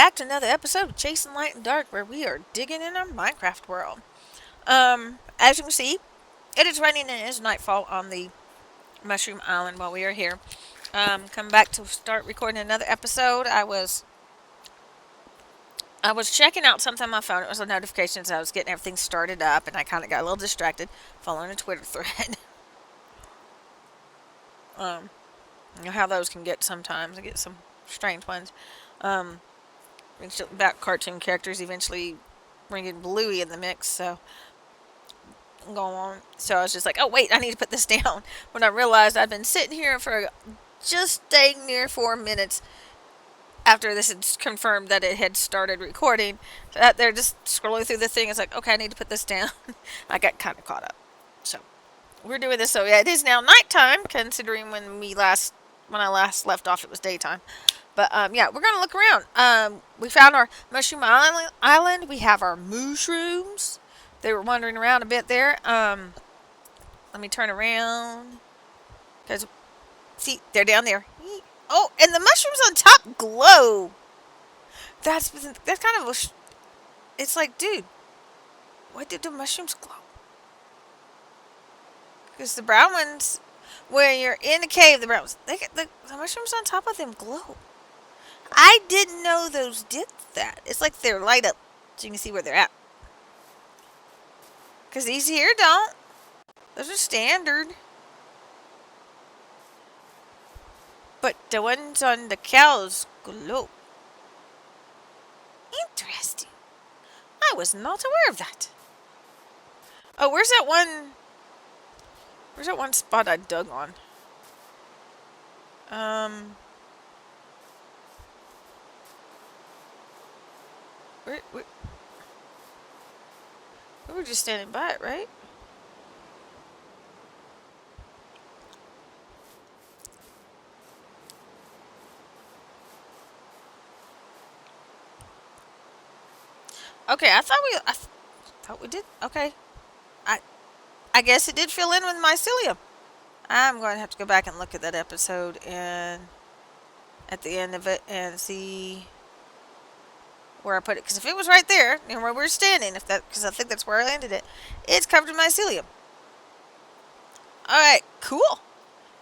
back to another episode of Chasing Light and Dark, where we are digging in our Minecraft world. As you can see, it is raining and it is nightfall on the Mushroom Island while we are here. Come back to start recording another episode. I was checking out something on my phone. It was a notification as I was getting everything started up, and I kind of got a little distracted following a Twitter thread. um, you know how those can get sometimes. I get some strange ones. Um, about cartoon characters eventually bringing Bluey in the mix, so go on. So I was just like, oh wait, I need to put this down. When I realized I'd been sitting here for just dang near 4 minutes after this had confirmed that it had started recording. That they're just scrolling through the thing. It's like, okay, I need to put this down. I got kind of caught up. So we're doing this. So yeah, it is now nighttime, considering when I last left off, it was daytime. But yeah, we're gonna look around. We found our mushroom island. We have our mooshrooms. They were wandering around a bit there. Let me turn around. Cause see, they're down there. Oh, and the mushrooms on top glow. That's kind of it's like, dude, why did the mushrooms glow? Because the brown ones, when you're in the cave, the brown ones, the mushrooms on top of them glow. I didn't know those did that. It's like they're light up, so you can see where they're at. Because these here don't. Those are standard. But the ones on the cows glow. Interesting. I was not aware of that. Oh, where's that one? Where's that one spot I dug on? We were just standing by it, right? Okay, I thought we did. Okay, I I guess it did fill in with mycelium. I'm going to have to go back and look at that episode and at the end of it and see where I put it. Because if it was right there, where we're standing, because I think that's where I landed it, it's covered in mycelium. All right, cool. All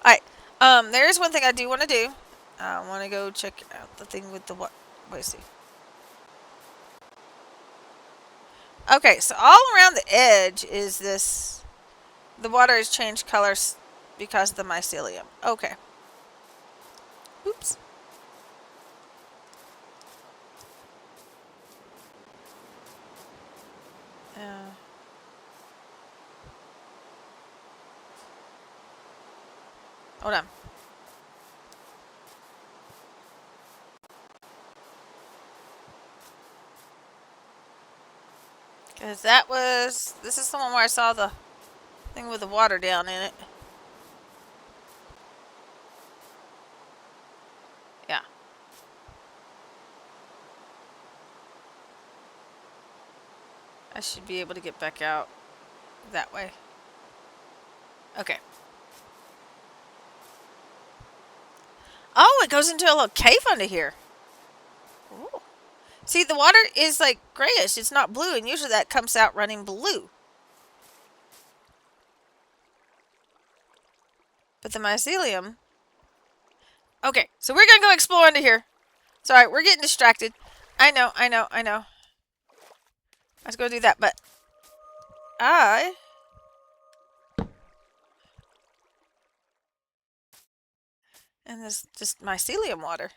right, there is one thing I do want to do. I want to go check out the thing with the what? Wait, see. Okay, so all around the edge is this. The water has changed colors because of the mycelium. Okay. Oops. Uh, hold on. Because this is the one where I saw the thing with the water down in it. Yeah. I should be able to get back out that way. Okay. Oh, it goes into a little cave under here. Ooh. See, the water is like grayish. It's not blue, and usually that comes out running blue. But the mycelium... Okay, so we're going to go explore under here. Sorry, we're getting distracted. I know. Let's go do that, but... I... And this just mycelium water.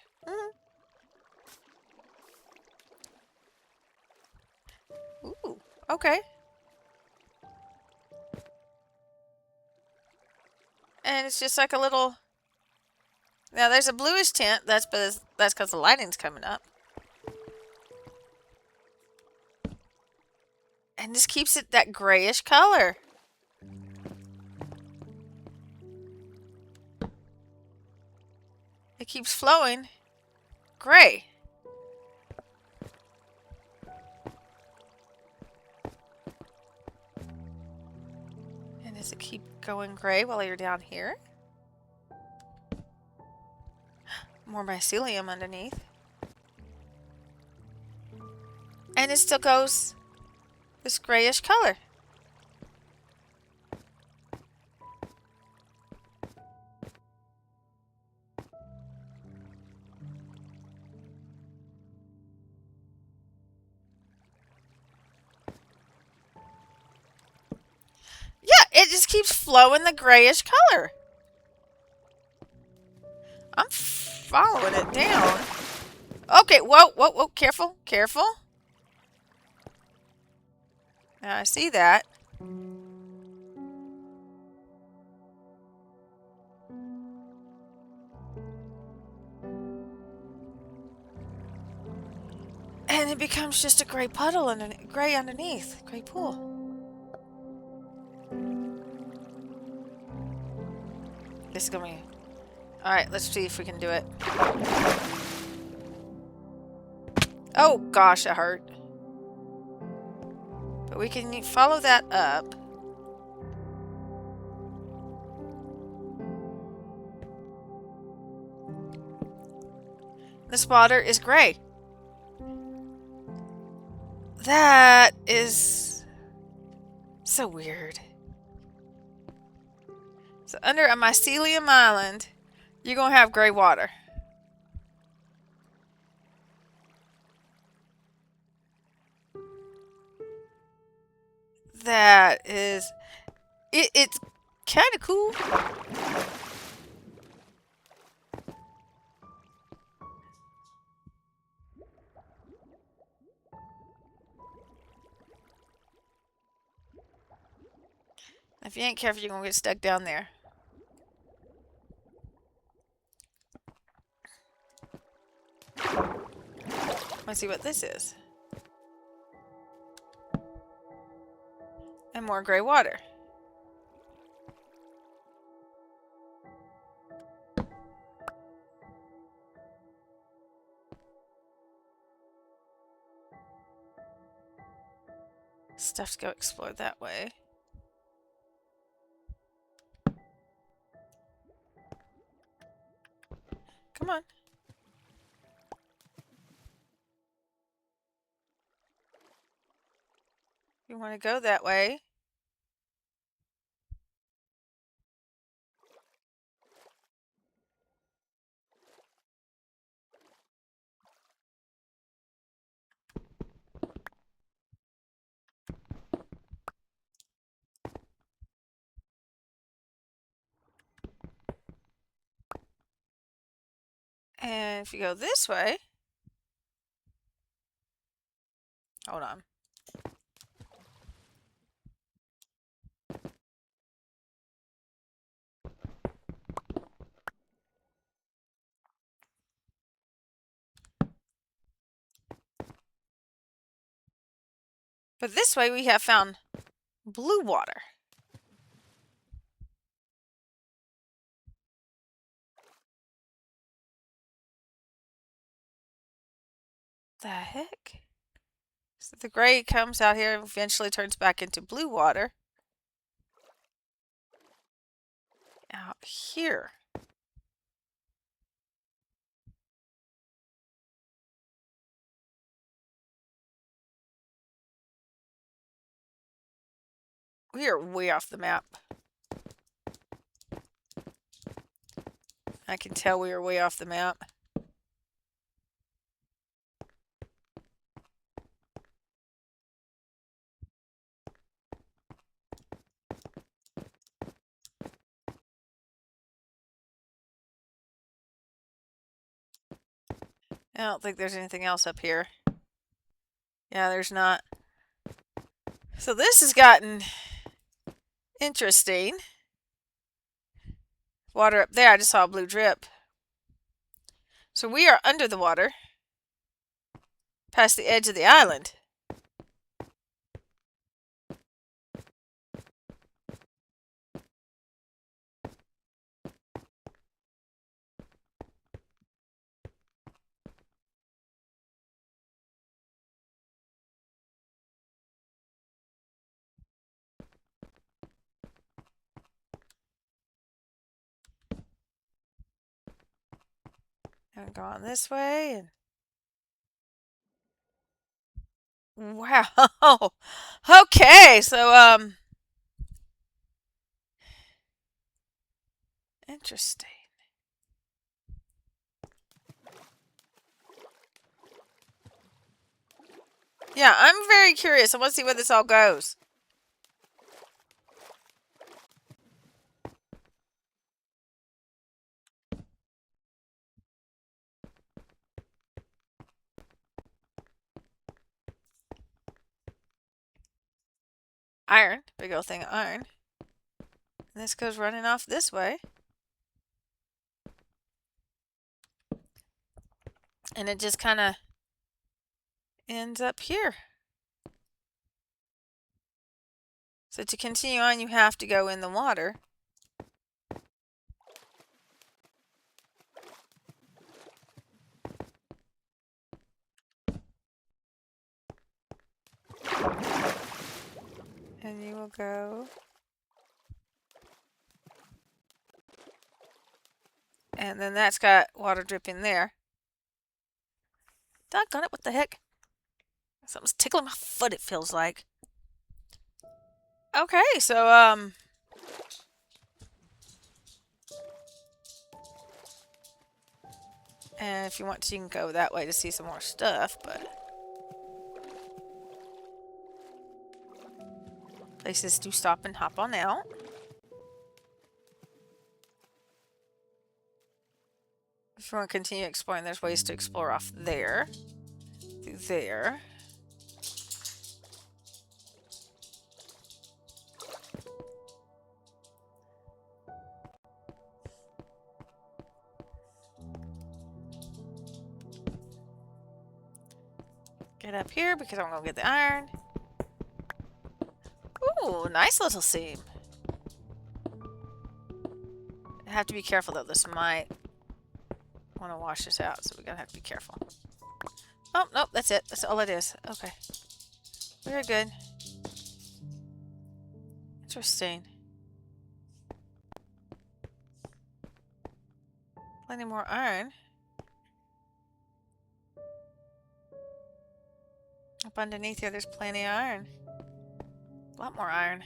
Ooh, okay. And it's just like a little... Now, there's a bluish tint. That's because the lighting's coming up. And this keeps it that grayish color. It keeps flowing gray. And does it keep going gray while you're down here? More mycelium underneath. it still goes this grayish color. Yeah, it just keeps flowing the grayish color. I'm following it down. Okay, whoa, whoa, whoa, careful, careful. Now I see that. And it becomes just a gray puddle and gray underneath. Gray pool. This is gonna be... Alright, let's see if we can do it. Oh gosh, that hurt. But we can follow that up. The spotter is gray. That is so weird. So under a mycelium island, you're going to have gray water. That is... It's kind of cool. If you ain't careful, you're going to get stuck down there. Let's see what this is. And more gray water. Stuff to go explore that way. Come on. You want to go that way. And if you go this way... Hold on. But this way we have found blue water. The heck? So the gray comes out here and eventually turns back into blue water. Out here. We are way off the map. I can tell we are way off the map. I don't think there's anything else up here. Yeah, there's not. So this has gotten interesting. Water up there. I just saw a blue drip. So we are under the water. Past the edge of the island. And go on this way. And Wow. Okay, so interesting. Yeah, I'm very curious. I want to see where this all goes. Iron, big old thing of iron. And this goes running off this way. And it just kind of ends up here. So to continue on, you have to go in the water. And you will go. And then that's got water dripping there. Doggone it, what the heck? Something's tickling my foot, it feels like. Okay, so, and if you want to, you can go that way to see some more stuff, but places do stop and hop on out. If you want to continue exploring, there's ways to explore off there. Through there. Get up here because I'm going to get the iron. Ooh, nice little seam. I have to be careful though. This might want to wash this out, so we're going to have to be careful. Oh, nope, that's it. That's all it is. Okay. Very good. Interesting. Plenty more iron. Up underneath here, there's plenty of iron. A lot more iron.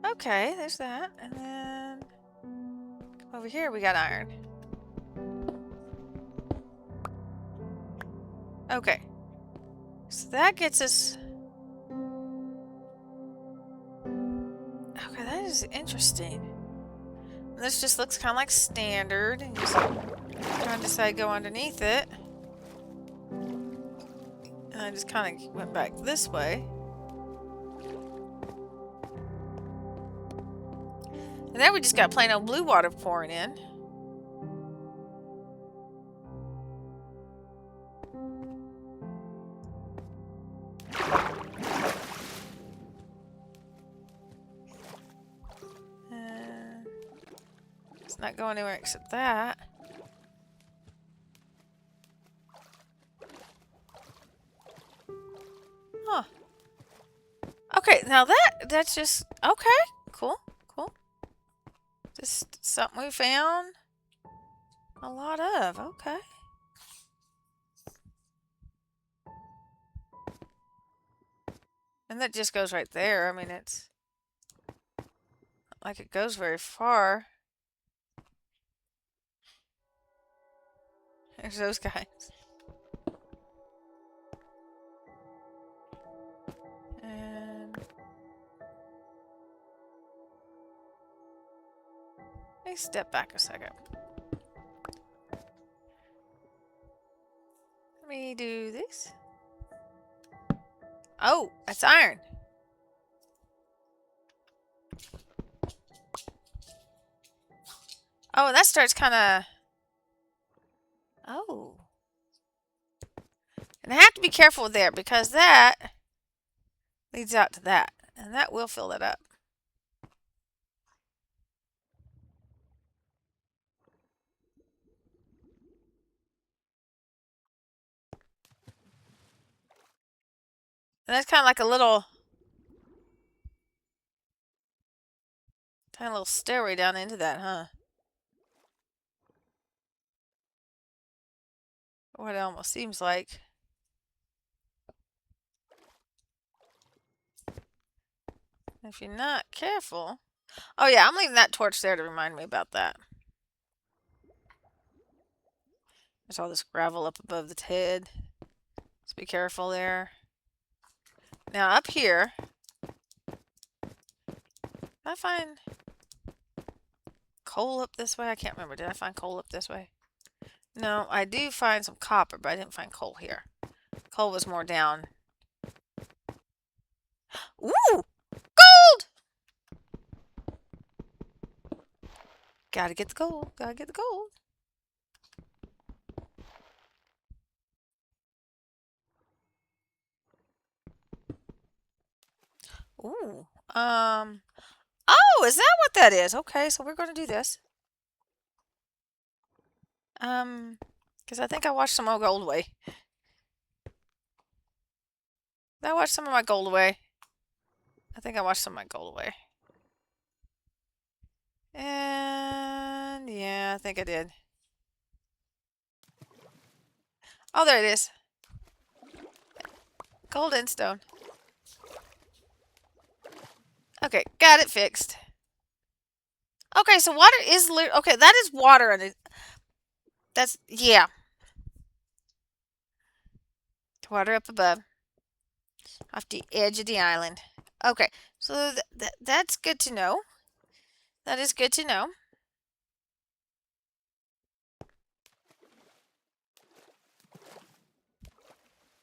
Okay, there's that. And then over here we got iron. Okay. So that gets us... Okay, that is interesting. And this just looks kind of like standard. And just trying to decide to go underneath it. And I just kind of went back this way. And then we just got plain old blue water pouring in. It's not going anywhere except that. Huh. Okay, now that's just... Okay, cool, cool. Just something we found a lot of. Okay. And that just goes right there. I mean, it's not like it goes very far. There's those guys. And let me step back a second. Let me do this. Oh, that's iron. Oh, and that starts kind of... Oh. And I have to be careful there because that leads out to that. And that will fill it up. And that's kind of like a little... Tiny little stairway down into that, huh? What it almost seems like. If you're not careful. Oh yeah, I'm leaving that torch there to remind me about that. There's all this gravel up above the head. Let's be careful there. Now up here, did I find coal up this way? I can't remember. Did I find coal up this way? No, I do find some copper, but I didn't find coal here. Coal was more down. Ooh! Gold! Gotta get the gold. Gotta get the gold. Ooh. Oh, is that what that is? Okay, so we're gonna do this. Because I think I watched some old gold away. Did I watch some of my gold away? I think I watched some of my gold away. And yeah, I think I did. Oh, there it is. Gold and stone. Okay, got it fixed. Okay, so water is okay, that is water and that's yeah. Water up above. Off the edge of the island. Okay, so that's good to know. That is good to know.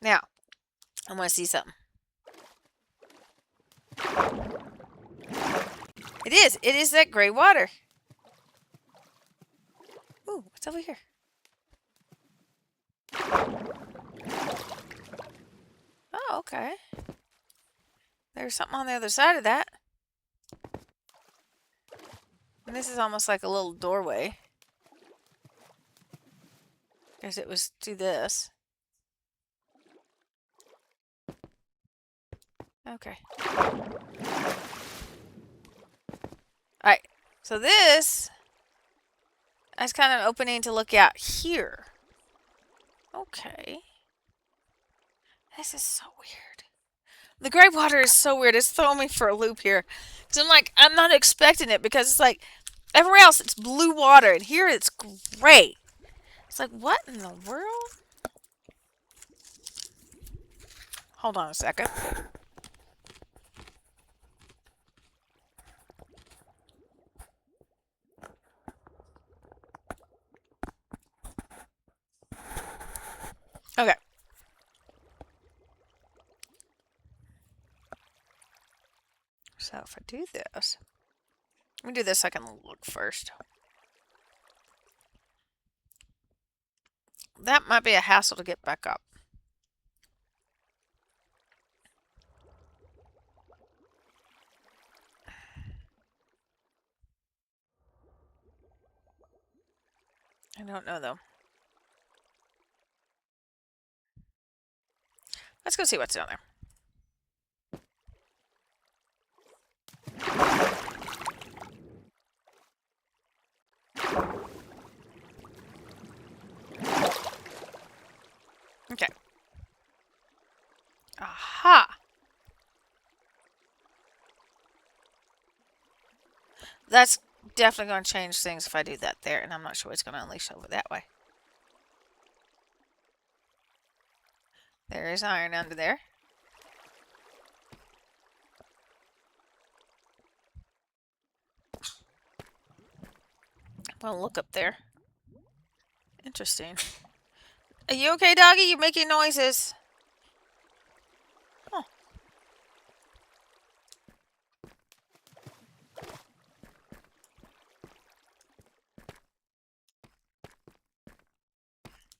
Now, I want to see something. It is. It is that gray water. Ooh, what's over here? Oh, okay. There's something on the other side of that. And this is almost like a little doorway. Because it was to this. Okay. Alright. So this is kind of an opening to look out here. Okay. This is so weird. The gray water is so weird. It's throwing me for a loop here. Because I'm like, I'm not expecting it because it's like, everywhere else it's blue water and here it's gray. It's like, what in the world? Hold on a second. Okay. So if I do this, let me do this so I can look first. That might be a hassle to get back up. I don't know though. Let's go see what's down there. Okay. Aha! That's definitely going to change things if I do that there, and I'm not sure what's going to unleash over that way. There is iron under there. I'm going to look up there. Interesting. Are you okay, doggy? You're making noises. Oh.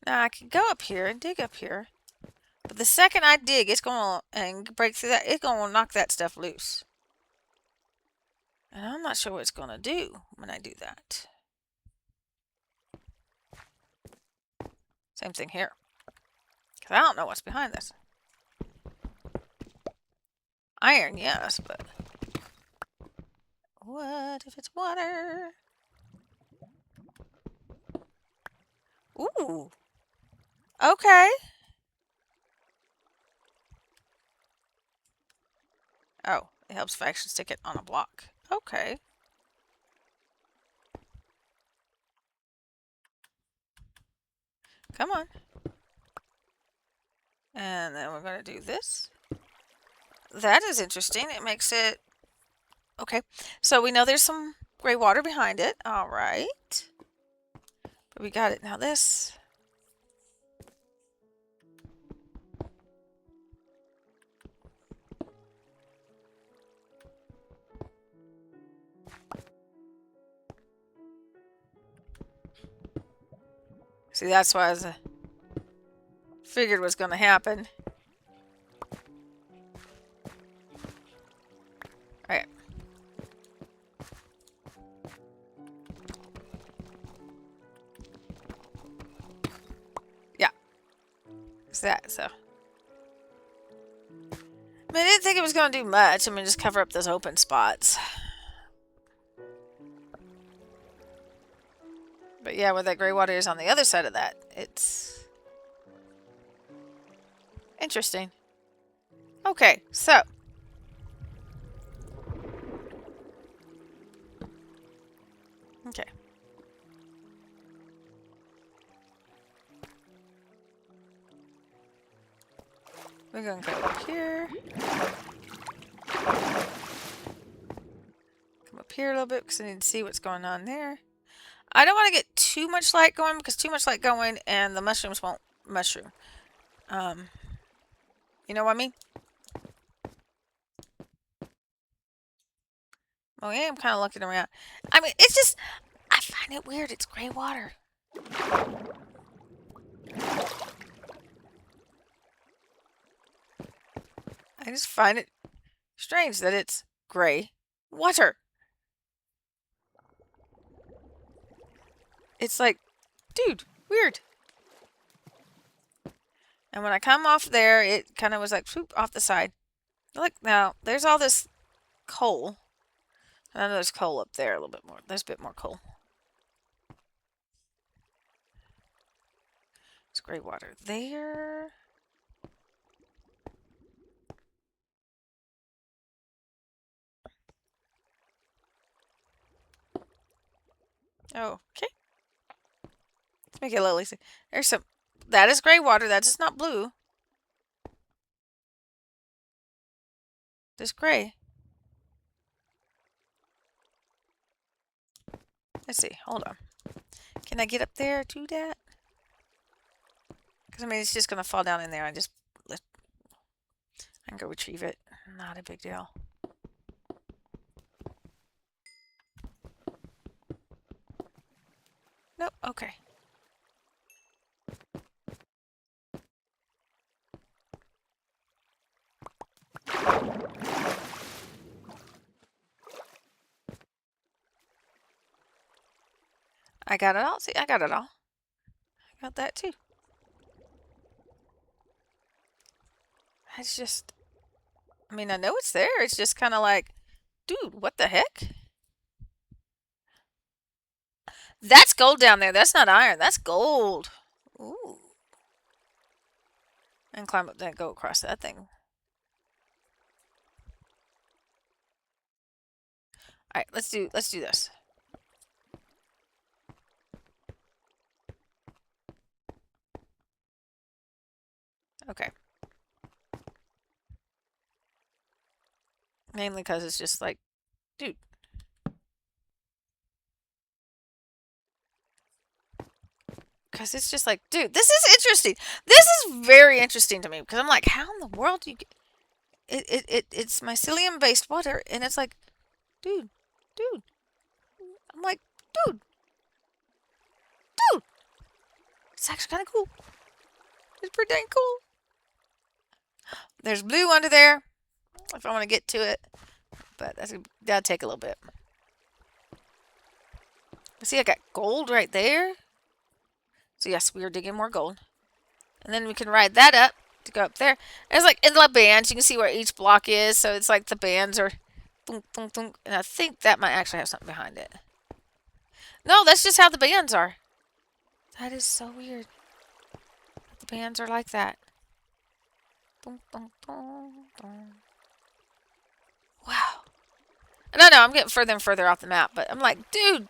Now I can go up here and dig up here. But the second I dig, it's going to and break through that. It's going to knock that stuff loose. And I'm not sure what it's going to do when I do that. Same thing here. Because I don't know what's behind this. Iron, yes, but... what if it's water? Ooh. Okay. Oh, it helps if I actually stick it on a block. Okay. Come on. And then we're going to do this. That is interesting. It makes it... Okay. So we know there's some gray water behind it. All right. But we got it. Now this... See, that's why I was, figured was going to happen. All right. Yeah. It's that, so... I mean, I didn't think it was going to do much. I mean, just cover up those open spots. But yeah, where that gray water is on the other side of that, it's interesting. Okay, so okay. We're going to go up here. Come up here a little bit because I need to see what's going on there. I don't want to get too much light going because too much light going and the mushrooms won't mushroom. You know what I mean? Oh yeah, I'm kind of looking around. I mean, it's just, I find it weird. It's gray water. I just find it strange that it's gray water. It's like, dude, weird. And when I come off there, it kind of was like, swoop, off the side. Look, now, there's all this coal. I know there's coal up there a little bit more. There's a bit more coal. It's gray water there. Oh, okay. Let's make it a little easier. There's some... That is gray water. That is not blue. This gray. Let's see. Hold on. Can I get up there to that? Because, I mean, it's just going to fall down in there. I can go retrieve it. Not a big deal. Nope. Okay. I got it all. See, I got it all. I got that too. It's just... I mean, I know it's there. It's just kind of like, dude, what the heck? That's gold down there. That's not iron. That's gold. Ooh. And climb up there and go across that thing. Alright, let's do this. Okay. Mainly because it's just like, dude. Because it's just like, dude, this is interesting. This is very interesting to me. Because I'm like, how in the world do you get... It's mycelium based water. And it's like, dude. I'm like, dude. It's actually kind of cool. It's pretty dang cool. There's blue under there. If I want to get to it. But that'll take a little bit. But see, I got gold right there. So yes, we are digging more gold. And then we can ride that up to go up there. And it's like in the bands, you can see where each block is. So it's like the bands are boom, boom, boom. And I think that might actually have something behind it. No, that's just how the bands are. That is so weird. The bands are like that. Boom, boom, boom, boom. Wow. No, I'm getting further and further off the map, but I'm like, dude.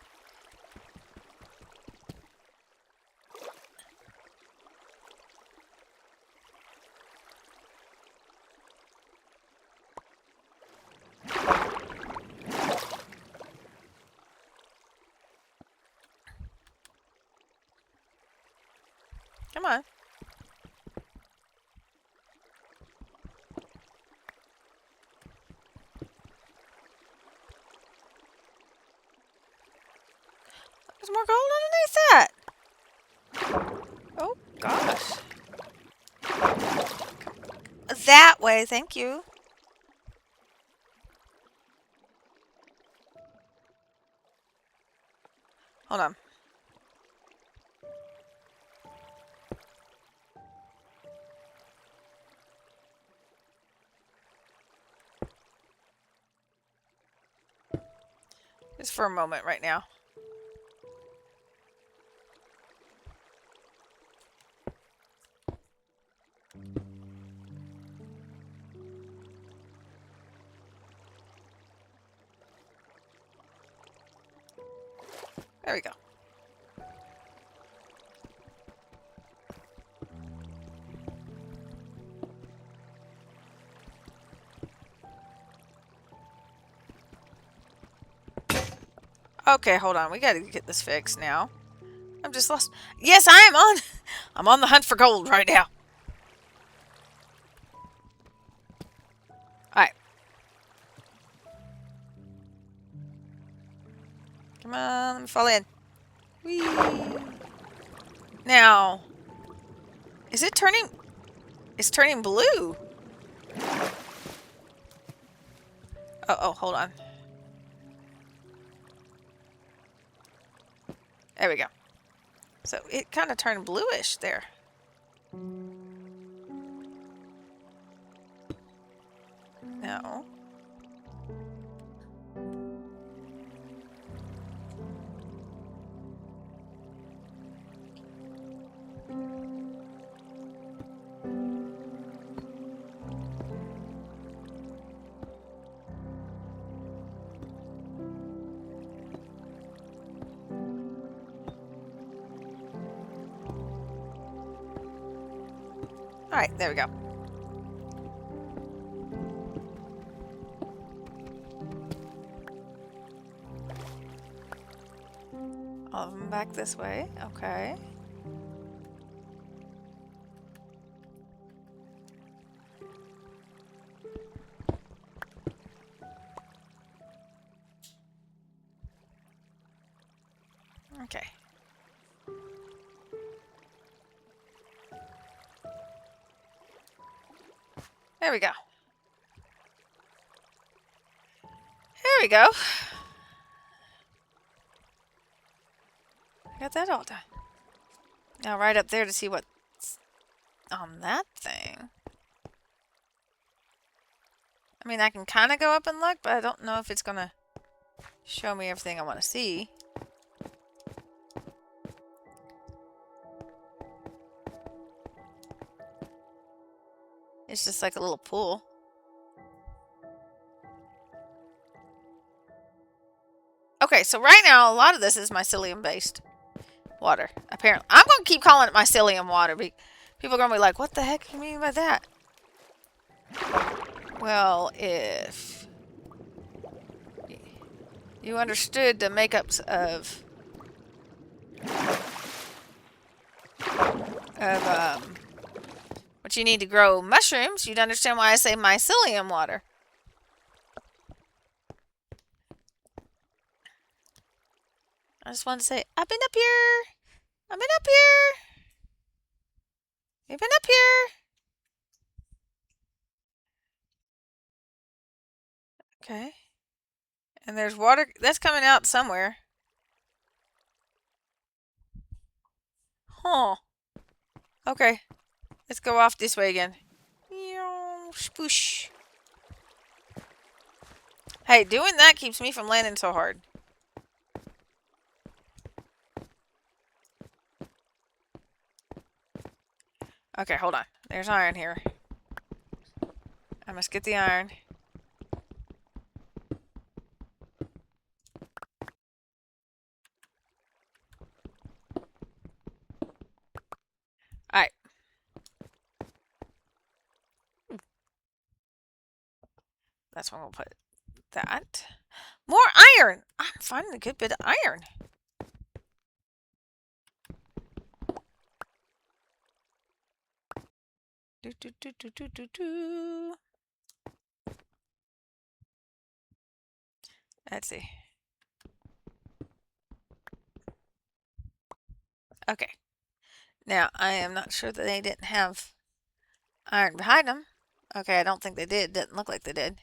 Come on. There's more gold underneath that. Oh, gosh. That way, thank you. Hold on. Just for a moment right now. There we go. Okay, hold on. We gotta get this fixed now. I'm just lost. Yes, I am on. I'm on the hunt for gold right now. Alright. Come on, let me fall in. Whee. Now, is it turning? It's turning blue. Oh, hold on. There we go. So it kind of turned bluish there. No. Alright, there we go. All of them back this way. Okay. Okay. There we go. There we go. Got that all done. Now right up there to see what's on that thing. I mean, I can kind of go up and look, but I don't know if it's going to show me everything I want to see. It's just like a little pool. Okay, so right now, a lot of this is mycelium-based water, apparently. I'm going to keep calling it mycelium water. People are going to be like, what the heck do you mean by that? Well, if you understood the makeups of what you need to grow mushrooms, you'd understand why I say mycelium water. I just wanted to say, I've been up here. I've been up here. You've been up here. Okay. And there's water that's coming out somewhere. Huh. Okay. Let's go off this way again. Spoosh. Hey, doing that keeps me from landing so hard. Okay, hold on. There's iron here. I must get the iron. Alright. That's where we'll put that. More iron! I'm finding a good bit of iron. Do, do, do, do, do, do, do. Let's see. Okay. Now, I am not sure that they didn't have iron behind them. Okay, I don't think they did. Didn't look like they did.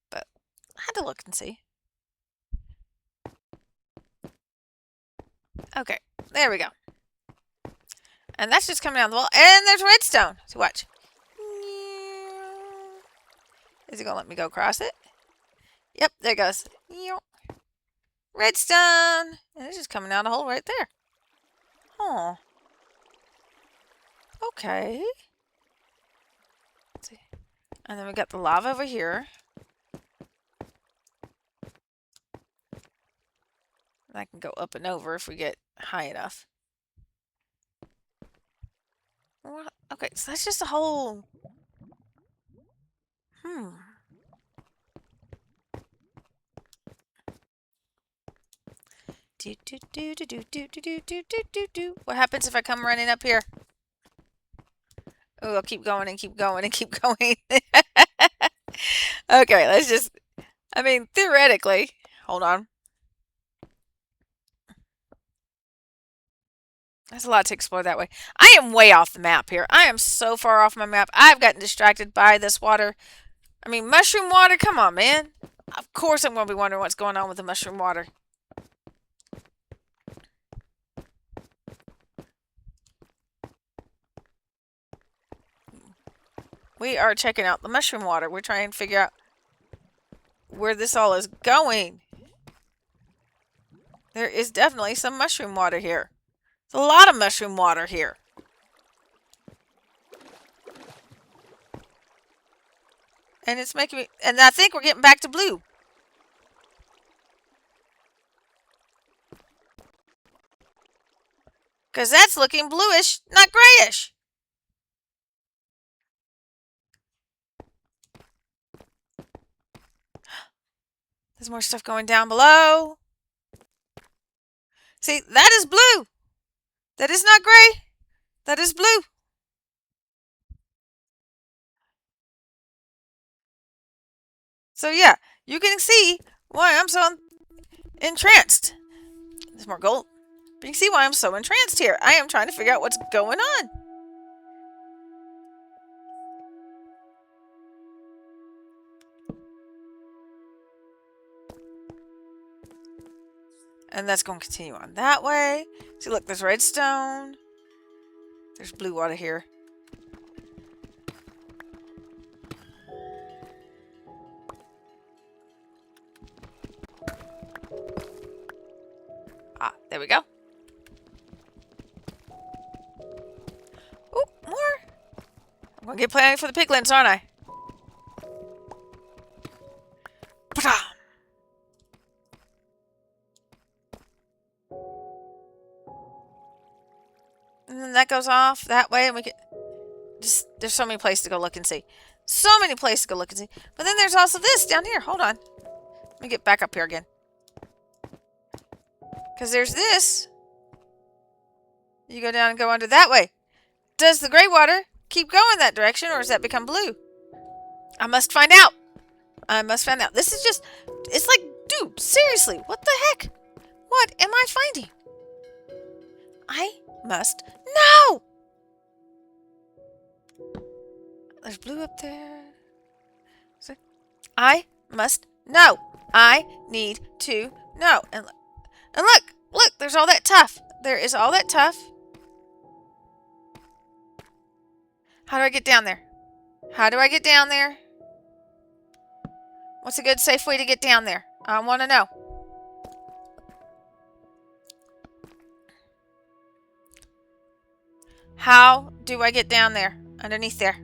But I had to look and see. Okay, there we go. And that's just coming down the wall. And there's redstone. So watch. Is it going to let me go across it? Yep, there it goes. Redstone. And it's just coming out a hole right there. Oh. Okay. Let's see. And then we got the lava over here. I can go up and over if we get high enough. What? Okay, so that's just a whole... Do, do, do, do, do, do, do, do, do, do, do. What happens if I come running up here? Oh, I'll keep going and keep going and keep going. Okay, let's just... I mean, theoretically... Hold on. There's a lot to explore that way. I am way off the map here. I am so far off my map. I've gotten distracted by this water. I mean, mushroom water? Come on, man. Of course I'm going to be wondering what's going on with the mushroom water. We are checking out the mushroom water. We're trying to figure out where this all is going. There is definitely some mushroom water here. There's a lot of mushroom water here. And it's making me... And I think we're getting back to blue. Because that's looking bluish, not grayish. There's more stuff going down below. See, that is blue. That is not gray. That is blue. So yeah, you can see why I'm so entranced. There's more gold. But you can see why I'm so entranced here. I am trying to figure out what's going on. And that's going to continue on that way. See, look, there's redstone. There's blue water here. Ah, there we go. Oh, more. I'm going to get planning for the piglins, aren't I? And then that goes off that way, and we can... Just, there's so many places to go look and see. So many places to go look and see. But then there's also this down here. Hold on. Let me get back up here again. Because there's this. You go down and go under that way. Does the gray water keep going that direction, or does that become blue? I must find out. I must find out. This is just... It's like, dude, seriously, what the heck? What am I finding? I must know! There's blue up there. I must know. I need to know. And look, there's all that tuff. There is all that tuff. How do I get down there? How do I get down there? What's a good, safe way to get down there? I want to know. How do I get down there? Underneath there?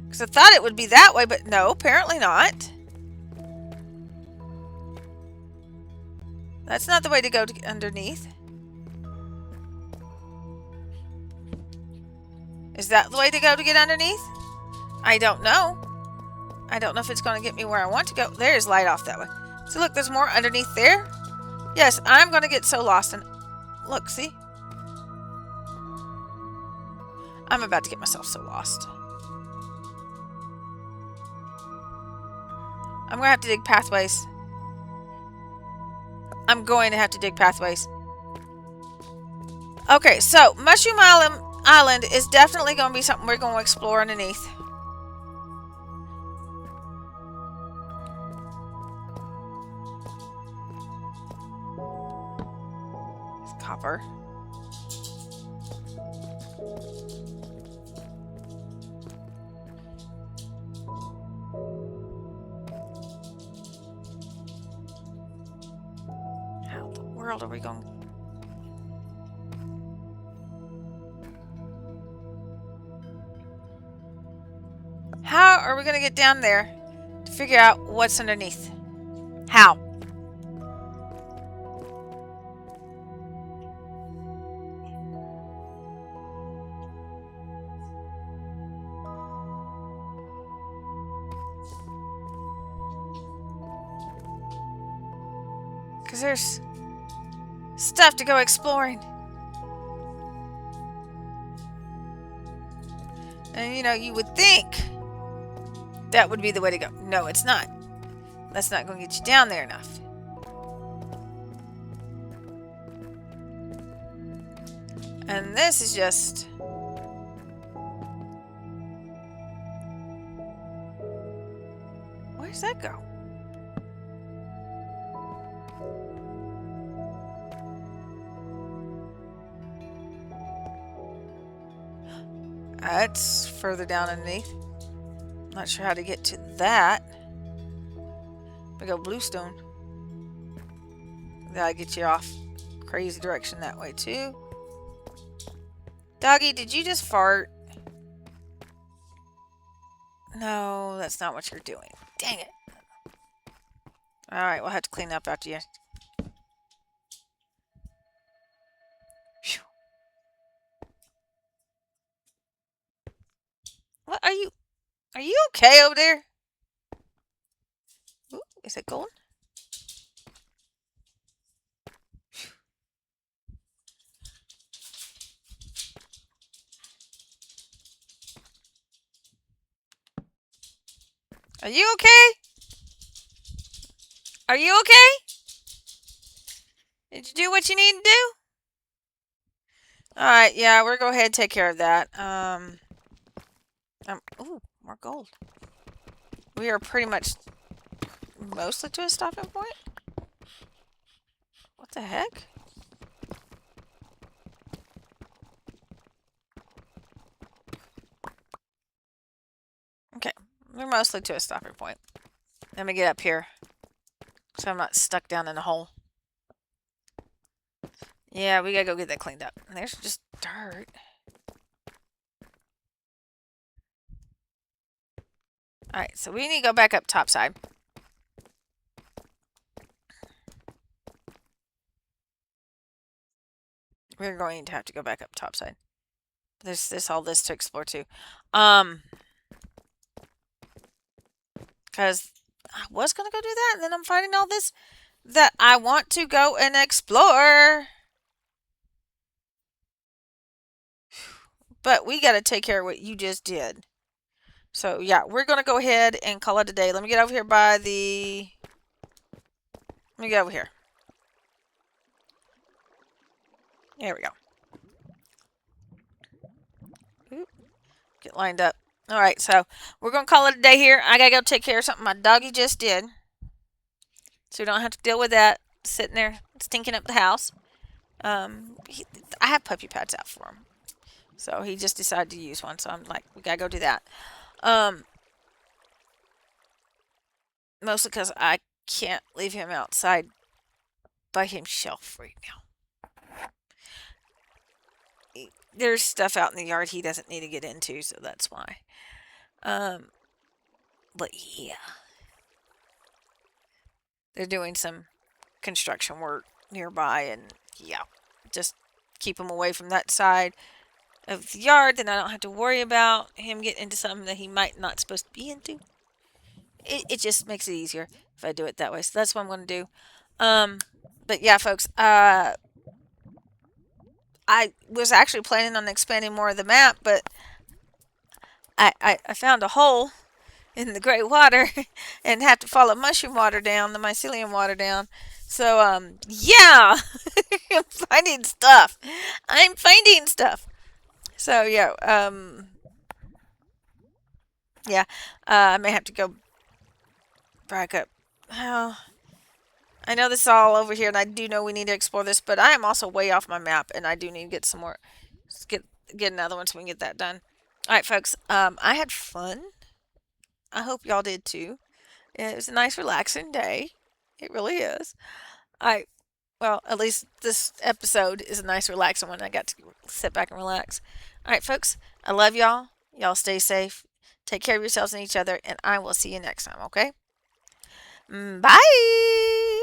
Because I thought it would be that way, but no, apparently not. That's not the way to go to get underneath. Is that the way to go to get underneath? I don't know. I don't know if it's going to get me where I want to go. There's light off that way. So look, there's more underneath there. Yes, I'm going to get so lost. And look, see? I'm about to get myself so lost. I'm going to have to dig pathways. I'm going to have to dig pathways. Okay, so Mushroom Island is definitely going to be something we're going to explore underneath. It's copper. How in the world are we going? How are we going to get down there to figure out what's underneath? How? Because there's stuff to go exploring. And you know, you would think that would be the way to go. No, it's not. That's not going to get you down there enough. And this is just... Where's that go? That's further down underneath. Not sure how to get to that. Big old bluestone. That'll get you off crazy direction that way too. Doggy, did you just fart? No, that's not what you're doing. Dang it. Alright, we'll have to clean up after you. Phew. What are you? Are you okay over there? Ooh, is it gold? Are you okay? Are you okay? Did you do what you need to do? Alright, yeah, we're going to go ahead and take care of that. Ooh, more gold. We are pretty much mostly to a stopping point. What the heck? Okay, we're mostly to a stopping point. Let me get up here so I'm not stuck down in a hole. Yeah, we gotta go get that cleaned up. There's just dirt. Alright, so we need to go back up topside. We're going to have to go back up topside. There's all this to explore too. Because I was gonna go do that, and then I'm finding all this that I want to go and explore. But we gotta take care of what you just did. So yeah, we're gonna go ahead and call it a day. Let me get over here by the... Let me get over here. There we go. Oop. Get lined up. Alright, so we're going to call it a day here. I got to go take care of something my doggy just did. So we don't have to deal with that sitting there stinking up the house. I have puppy pads out for him. So he just decided to use one. So I'm like, we got to go do that. Mostly because I can't leave him outside by himself right now. there's stuff out in the yard he doesn't need to get into, so that's why. Um, but yeah, they're doing some construction work nearby, and yeah, just keep him away from that side of the yard. Then I don't have to worry about him getting into something that he might not supposed to be into. It just makes it easier if I do it that way. So that's what I'm going to do. Um, but yeah, folks, I was actually planning on expanding more of the map, but I found a hole in the gray water and have to follow mushroom water down, the mycelium water down. So, yeah, I'm finding stuff. I'm finding stuff. So, yeah, yeah, I may have to go back up. Oh, I know this is all over here, and I do know we need to explore this, but I am also way off my map, and I do need to get some more, get get another one so we can get that done. All right, folks. I had fun. I hope y'all did too. It was a nice, relaxing day. It really is. I Well, at least this episode is a nice, relaxing one. I got to sit back and relax. All right, folks. I love y'all. Y'all stay safe. Take care of yourselves and each other, and I will see you next time. Okay. Bye.